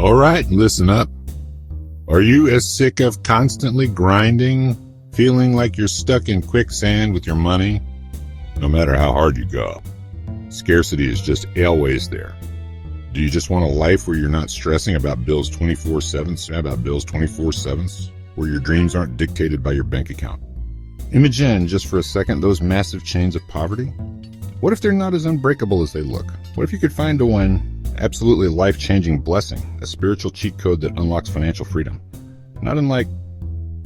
All right, listen up. Are you as sick of constantly grinding, feeling like you're stuck in quicksand with your money? No matter how hard you go, scarcity is just always there. Do you just want a life where you're not stressing about bills 24/7, where your dreams aren't dictated by your bank account? Imagine just for a second those massive chains of poverty. What if they're not as unbreakable as they look? What if you could find one absolutely life-changing blessing, a spiritual cheat code that unlocks financial freedom? Not in like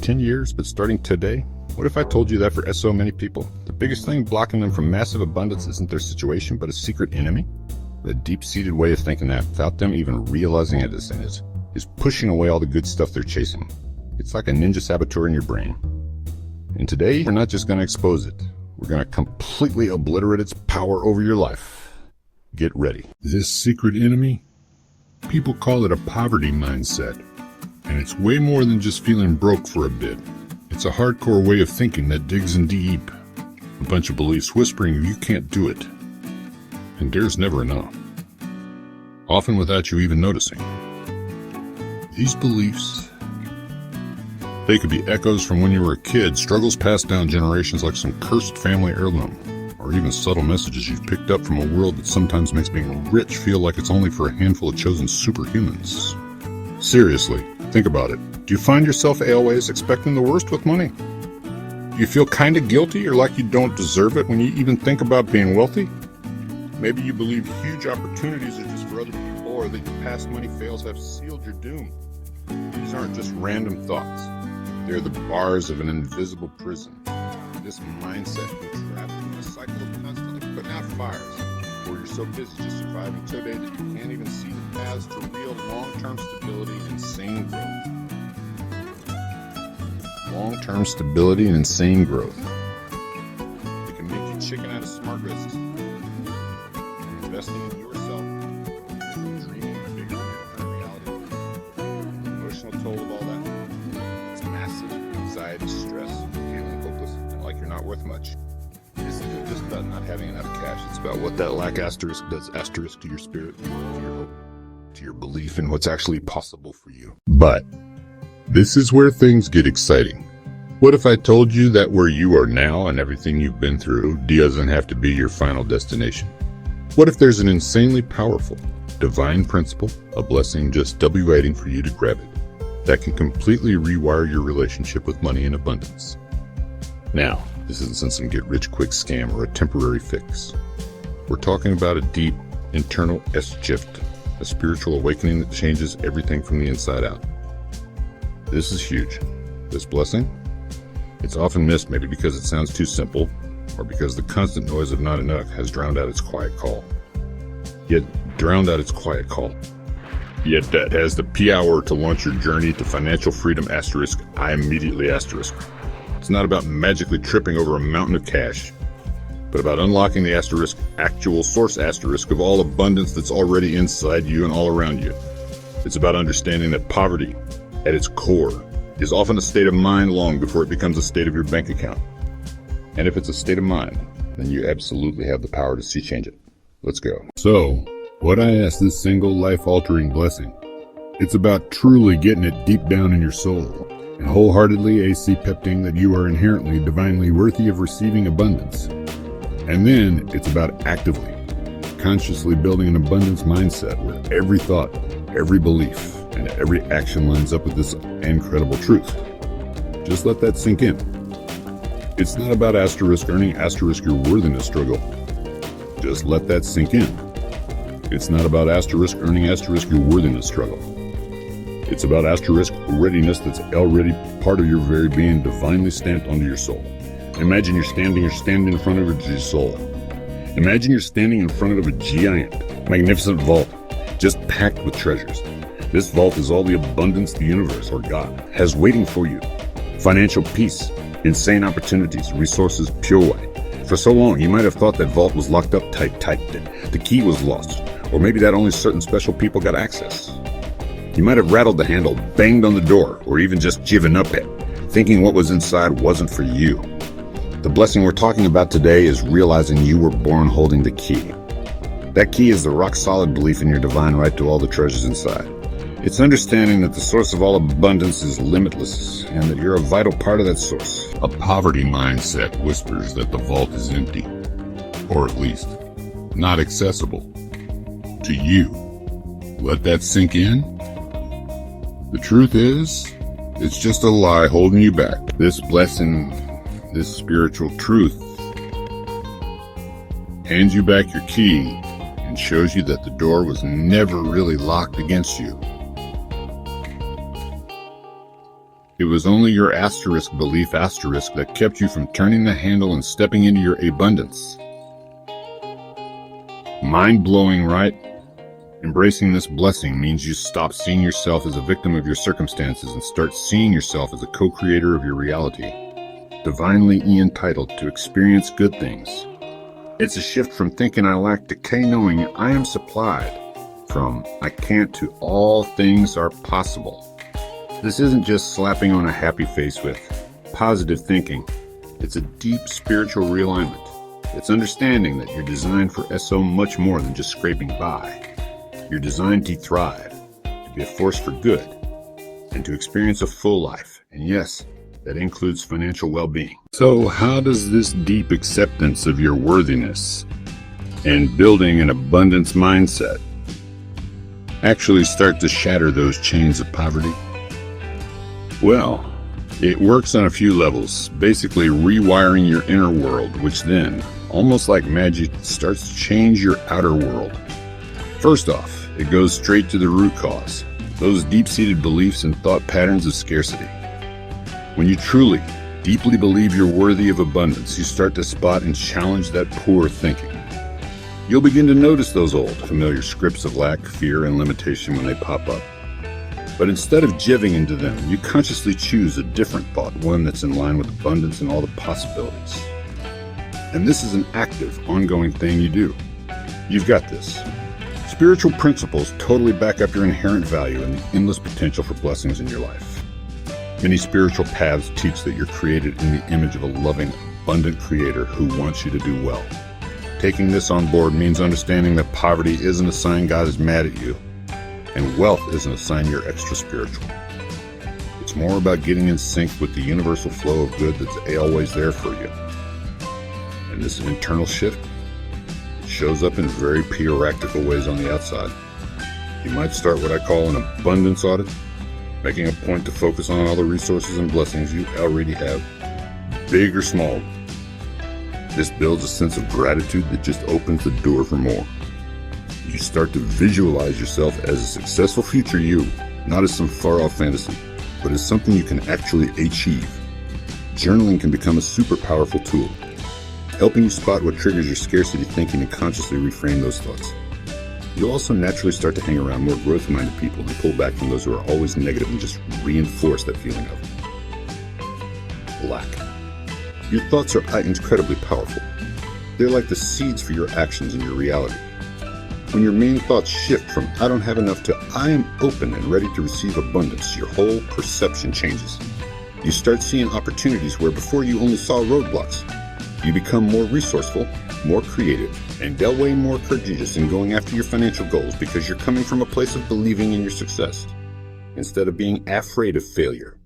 10 years, but starting today? What if I told you that for so many people, the biggest thing blocking them from massive abundance isn't their situation, but a secret enemy? The deep-seated way of thinking that, without them even realizing it, is pushing away all the good stuff they're chasing. It's like a ninja saboteur in your brain. And today, we're not just going to expose it. We're going to completely obliterate its power over your life. Get ready. This secret enemy? People call it a poverty mindset. And it's way more than just feeling broke for a bit. It's a hardcore way of thinking that digs in deep. A bunch of beliefs whispering you can't do it. And dares never enough. Often without you even noticing. These beliefs, they could be echoes from when you were a kid, struggles passed down generations like some cursed family heirloom, or even subtle messages you've picked up from a world that sometimes makes being rich feel like it's only for a handful of chosen superhumans. Seriously, think about it. Do you find yourself always expecting the worst with money? Do you feel kind of guilty or like you don't deserve it when you even think about being wealthy? Maybe you believe huge opportunities are just for other people, or that your past money fails have sealed your doom. These aren't just random thoughts. They're the bars of an invisible prison. This mindset can trap you in a cycle of constantly putting out fires, where you're so busy just surviving today that you can't even see the paths to real long-term stability and insane growth. Long-term stability and insane growth. It can make you chicken out of smart risks. Investing in yourself, dreaming bigger than reality. The emotional toll of all that. It's massive. Anxiety, stress, feeling hopeless, and like you're not worth much. This isn't just about not having enough cash. It's about what that lack asterisk does asterisk to your spirit, to your hope, to your belief in what's actually possible for you. But this is where things get exciting. What if I told you that where you are now and everything you've been through doesn't have to be your final destination? What if there's an insanely powerful, divine principle, a blessing just waiting for you to grab it, that can completely rewire your relationship with money and abundance? Now, this isn't some get-rich-quick scam or a temporary fix. We're talking about a deep, internal S-shift, a spiritual awakening that changes everything from the inside out. This is huge. This blessing? It's often missed, maybe because it sounds too simple, or because the constant noise of not enough has drowned out its quiet call. Yet that has the P-hour to launch your journey to financial freedom asterisk, I immediately asterisk. It's not about magically tripping over a mountain of cash, but about unlocking the asterisk, actual source asterisk of all abundance that's already inside you and all around you. It's about understanding that poverty, at its core, is often a state of mind long before it becomes a state of your bank account. And if it's a state of mind, then you absolutely have the power to see change it. Let's go. So, what I ask this single life-altering blessing, it's about truly getting it deep down in your soul and wholeheartedly accepting that you are inherently divinely worthy of receiving abundance. And then it's about actively, consciously building an abundance mindset where every thought, every belief, and every action lines up with this incredible truth. Just let that sink in. It's not about asterisk earning asterisk your worthiness struggle. Just let that sink in. It's not about asterisk earning asterisk your worthiness struggle. It's about asterisk readiness that's already part of your very being, divinely stamped onto your soul. Imagine you're standing in front of your soul. Imagine you're standing in front of a giant, magnificent vault, just packed with treasures. This vault is all the abundance the universe, or God, has waiting for you. Financial peace, insane opportunities, resources pure white. For so long, you might have thought that vault was locked up tight, that the key was lost, or maybe that only certain special people got access. You might have rattled the handle, banged on the door, or even just given up it, thinking what was inside wasn't for you. The blessing we're talking about today is realizing you were born holding the key. That key is the rock-solid belief in your divine right to all the treasures inside. It's understanding that the source of all abundance is limitless and that you're a vital part of that source. A poverty mindset whispers that the vault is empty, or at least not accessible to you. Let that sink in. The truth is, it's just a lie holding you back. This blessing, this spiritual truth, hands you back your key and shows you that the door was never really locked against you. It was only your belief that kept you from turning the handle and stepping into your abundance. Mind-blowing, right? Embracing this blessing means you stop seeing yourself as a victim of your circumstances and start seeing yourself as a co-creator of your reality, divinely entitled to experience good things. It's a shift from thinking I lack to knowing I am supplied, from I can't to all things are possible. This isn't just slapping on a happy face with positive thinking. It's a deep spiritual realignment. It's understanding that you're designed for so much more than just scraping by. You're designed to thrive, to be a force for good, and to experience a full life. And yes, that includes financial well-being. So how does this deep acceptance of your worthiness and building an abundance mindset actually start to shatter those chains of poverty? Well, it works on a few levels, basically rewiring your inner world, which then, almost like magic, starts to change your outer world. First off, it goes straight to the root cause, those deep-seated beliefs and thought patterns of scarcity. When you truly, deeply believe you're worthy of abundance, you start to spot and challenge that poor thinking. You'll begin to notice those old, familiar scripts of lack, fear, and limitation when they pop up. But instead of jiving into them, you consciously choose a different thought, one that's in line with abundance and all the possibilities. And this is an active, ongoing thing you do. You've got this. Spiritual principles totally back up your inherent value and the endless potential for blessings in your life. Many spiritual paths teach that you're created in the image of a loving, abundant creator who wants you to do well. Taking this on board means understanding that poverty isn't a sign God is mad at you, and wealth isn't a sign you're extra spiritual. It's more about getting in sync with the universal flow of good that's always there for you. And this internal shift shows up in very practical ways on the outside. You might start what I call an abundance audit, making a point to focus on all the resources and blessings you already have, big or small. This builds a sense of gratitude that just opens the door for more. You start to visualize yourself as a successful future you, not as some far-off fantasy, but as something you can actually achieve. Journaling can become a super powerful tool, helping you spot what triggers your scarcity thinking and consciously reframe those thoughts. You'll also naturally start to hang around more growth-minded people and pull back from those who are always negative and just reinforce that feeling of lack. Your thoughts are incredibly powerful. They're like the seeds for your actions and your reality. When your main thoughts shift from I don't have enough to I am open and ready to receive abundance, your whole perception changes. You start seeing opportunities where before you only saw roadblocks. You become more resourceful, more creative, and way more courageous in going after your financial goals because you're coming from a place of believing in your success instead of being afraid of failure.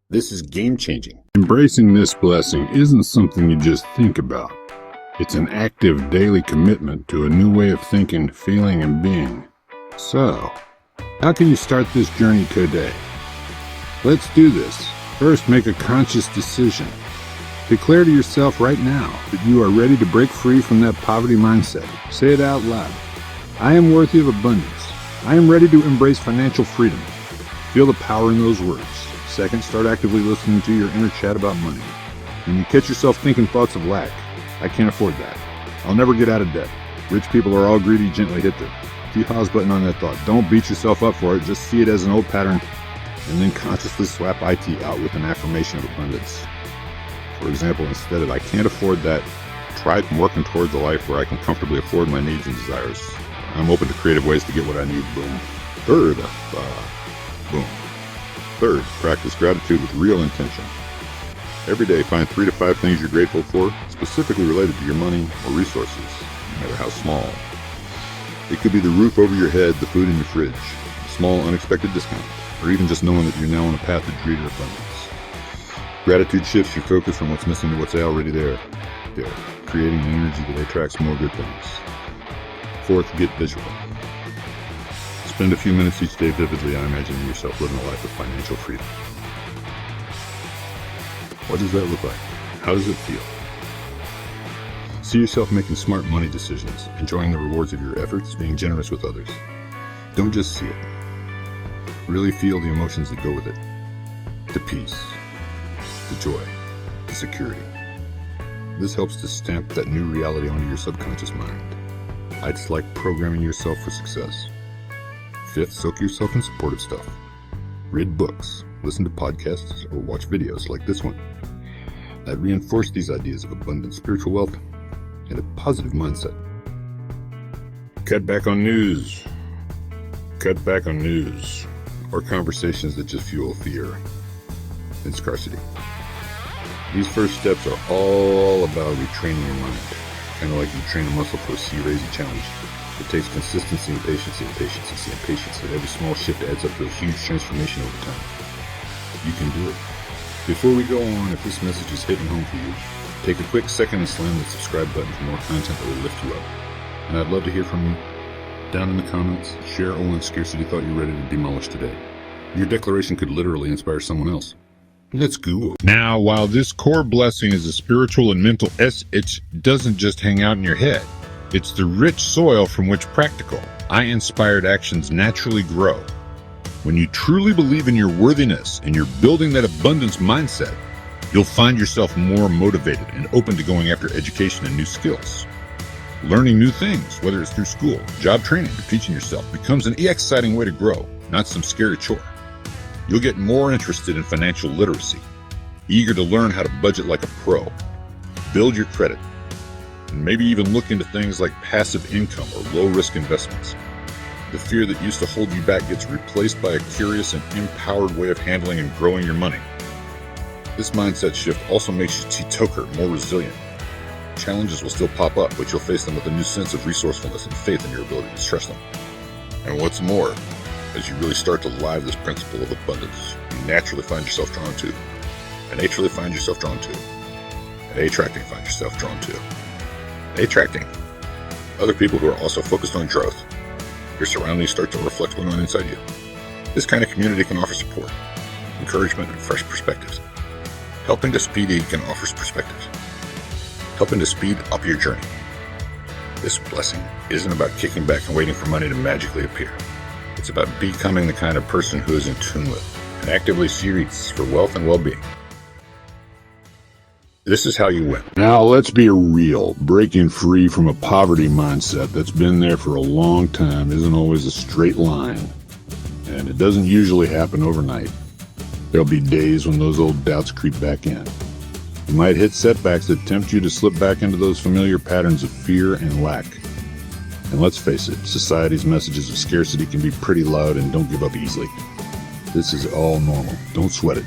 This is game-changing. Embracing this blessing isn't something you just think about. It's an active daily commitment to a new way of thinking, feeling, and being. So, how can you start this journey today? Let's do this. First, make a conscious decision. Declare to yourself right now that you are ready to break free from that poverty mindset. Say it out loud. I am worthy of abundance. I am ready to embrace financial freedom. Feel the power in those words. Second, start actively listening to your inner chat about money. When you catch yourself thinking thoughts of lack, I can't afford that. I'll never get out of debt. Rich people are all greedy, gently hit the pause button on that thought. Don't beat yourself up for it. Just see it as an old pattern and then consciously swap IT out with an affirmation of abundance. For example, instead of I can't afford that, try working towards a life where I can comfortably afford my needs and desires. I'm open to creative ways to get what I need. Boom. Third, practice gratitude with real intention. Every day, find 3 to 5 things you're grateful for, specifically related to your money or resources, no matter how small. It could be the roof over your head, the food in your fridge, the small unexpected discount, or even just knowing that you're now on a path to greater abundance. Gratitude shifts your focus from what's missing to what's already there, creating an energy that attracts more good things. Fourth, get visual. Spend a few minutes each day vividly imagining yourself living a life of financial freedom. What does that look like? How does it feel? See yourself making smart money decisions, enjoying the rewards of your efforts, being generous with others. Don't just see it. Really feel the emotions that go with it. The peace, the joy, the security. This helps to stamp that new reality onto your subconscious mind. It's like programming yourself for success. Fifth, soak yourself in supportive stuff. Read books, listen to podcasts, or watch videos like this one that reinforce these ideas of abundant spiritual wealth and a positive mindset. Cut back on news. Cut back on news or conversations that just fuel fear and scarcity. These first steps are all about retraining your mind, kind of like you train a muscle for a sea-raising challenge. It takes consistency and patience and patience, and every small shift adds up to a huge transformation over time. You can do it. Before we go on, if this message is hitting home for you, take a quick second and slam the subscribe button for more content that will lift you up. And I'd love to hear from you. Down in the comments, share Olin's scarcity thought you're ready to demolish today. Your declaration could literally inspire someone else. Let's go. Now, while this core blessing is a spiritual and mental it doesn't just hang out in your head. It's the rich soil from which practical, I-inspired actions naturally grow. When you truly believe in your worthiness and you're building that abundance mindset, you'll find yourself more motivated and open to going after education and new skills. Learning new things, whether it's through school, job training, or teaching yourself, becomes an exciting way to grow, not some scary chore. You'll get more interested in financial literacy, eager to learn how to budget like a pro, build your credit, and maybe even look into things like passive income or low-risk investments. The fear that used to hold you back gets replaced by a curious and empowered way of handling and growing your money. This mindset shift also makes you T-toker, more resilient. Challenges will still pop up, but you'll face them with a new sense of resourcefulness and faith in your ability to stretch them. And what's more, as you really start to live this principle of abundance, you naturally find yourself drawn to, and naturally find yourself drawn to, and attracting find yourself drawn to, attracting other people who are also focused on growth. Your surroundings start to reflect what's going on inside you. This kind of community can offer support, encouragement, and fresh perspectives. Helping to speed can offer perspectives. Helping to speed up your journey. This blessing isn't about kicking back and waiting for money to magically appear. It's about becoming the kind of person who is in tune with and actively seeks for wealth and well-being. This is how you win. Now let's be real. Breaking free from a poverty mindset that's been there for a long time isn't always a straight line. And it doesn't usually happen overnight. There'll be days when those old doubts creep back in. You might hit setbacks that tempt you to slip back into those familiar patterns of fear and lack. And let's face it, society's messages of scarcity can be pretty loud, and don't give up easily. This is all normal. Don't sweat it.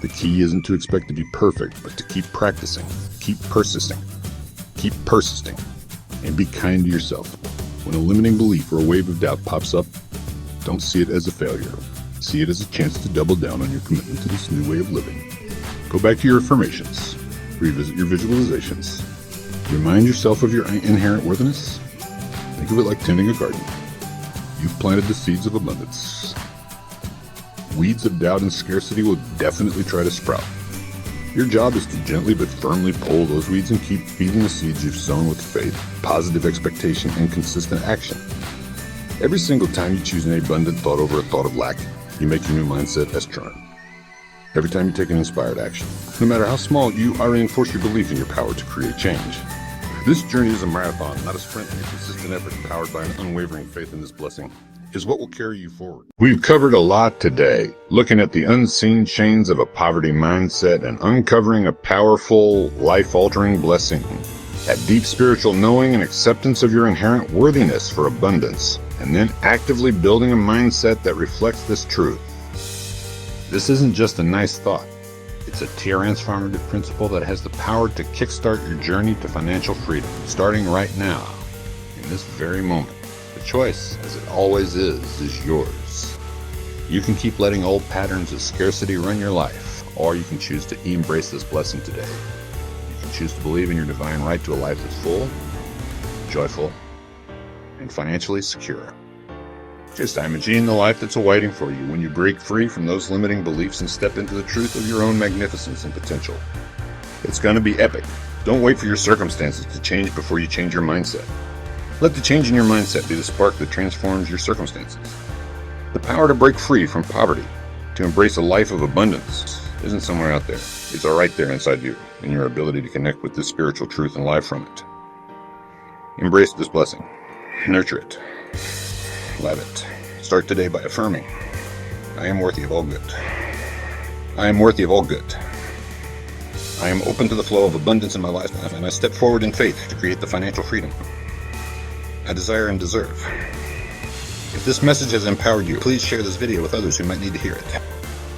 The key isn't to expect to be perfect, but to keep practicing, keep persisting, and be kind to yourself. When a limiting belief or a wave of doubt pops up, don't see it as a failure. See it as a chance to double down on your commitment to this new way of living. Go back to your affirmations. Revisit your visualizations. Remind yourself of your inherent worthiness. Think of it like tending a garden. You've planted the seeds of abundance. Weeds of doubt and scarcity will definitely try to sprout. Your job is to gently but firmly pull those weeds and keep feeding the seeds you've sown with faith, positive expectation, and consistent action. Every single time you choose an abundant thought over a thought of lack, you make your new mindset S-charm. Every time you take an inspired action, no matter how small, you are reinforce your belief in your power to create change. This journey is a marathon, not a sprint, and your consistent effort powered by an unwavering faith in this blessing is what will carry you forward. We've covered a lot today, looking at the unseen chains of a poverty mindset and uncovering a powerful, life-altering blessing. That deep spiritual knowing and acceptance of your inherent worthiness for abundance, and then actively building a mindset that reflects this truth. This isn't just a nice thought. It's a transformative principle that has the power to kickstart your journey to financial freedom, starting right now, in this very moment. choice, as it always is yours. You can keep letting old patterns of scarcity run your life, or you can choose to embrace this blessing today. You can choose to believe in your divine right to a life that's full, joyful, and financially secure. Just imagine the life that's awaiting for you when you break free from those limiting beliefs and step into the truth of your own magnificence and potential. It's going to be epic. Don't wait for your circumstances to change before you change your mindset. Let the change in your mindset be the spark that transforms your circumstances. The power to break free from poverty, to embrace a life of abundance, isn't somewhere out there. It's all right there inside you, in your ability to connect with this spiritual truth and live from it. Embrace this blessing. Nurture it. Love it. Start today by affirming, I am worthy of all good. I am worthy of all good. I am open to the flow of abundance in my life, and I step forward in faith to create the financial freedom I desire and deserve. If this message has empowered you, please share this video with others who might need to hear it.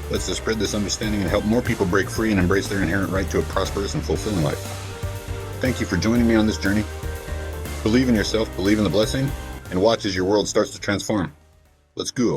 Let's just spread this understanding and help more people break free and embrace their inherent right to a prosperous and fulfilling life. Thank you for joining me on this journey. Believe in yourself, believe in the blessing, and watch as your world starts to transform. Let's go.